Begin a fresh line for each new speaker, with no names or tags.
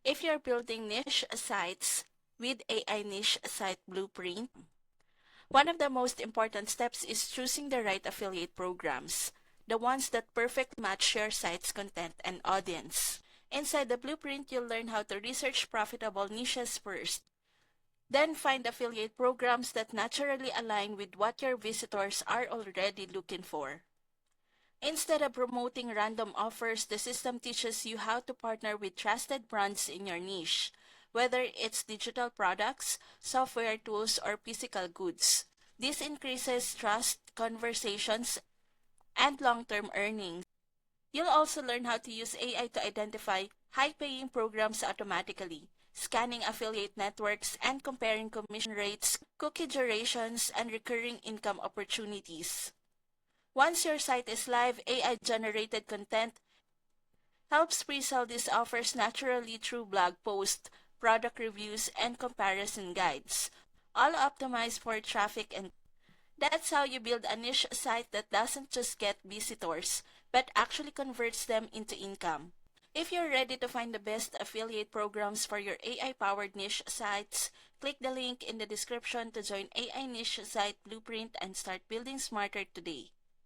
If you're building niche sites with AI Niche Site Blueprint, one of the most important steps is choosing the right affiliate programs, the ones that perfectly match your site's content and audience. Inside the blueprint, you'll learn how to research profitable niches first, then find affiliate programs that naturally align with what your visitors are already looking for. Instead of promoting random offers, the system teaches you how to partner with trusted brands in your niche, whether it's digital products, software tools, or physical goods. This increases trust, conversations, and long-term earnings. You'll also learn how to use AI to identify high-paying programs automatically, scanning affiliate networks and comparing commission rates, cookie durations, and recurring income opportunities. Once your site is live, AI-generated content helps pre-sell these offers naturally through blog posts, product reviews, and comparison guides, all optimized for traffic and that's how you build a niche site that doesn't just get visitors, but actually converts them into income. If you're ready to find the best affiliate programs for your AI-powered niche sites, click the link in the description to join AI Niche Site Blueprint and start building smarter today.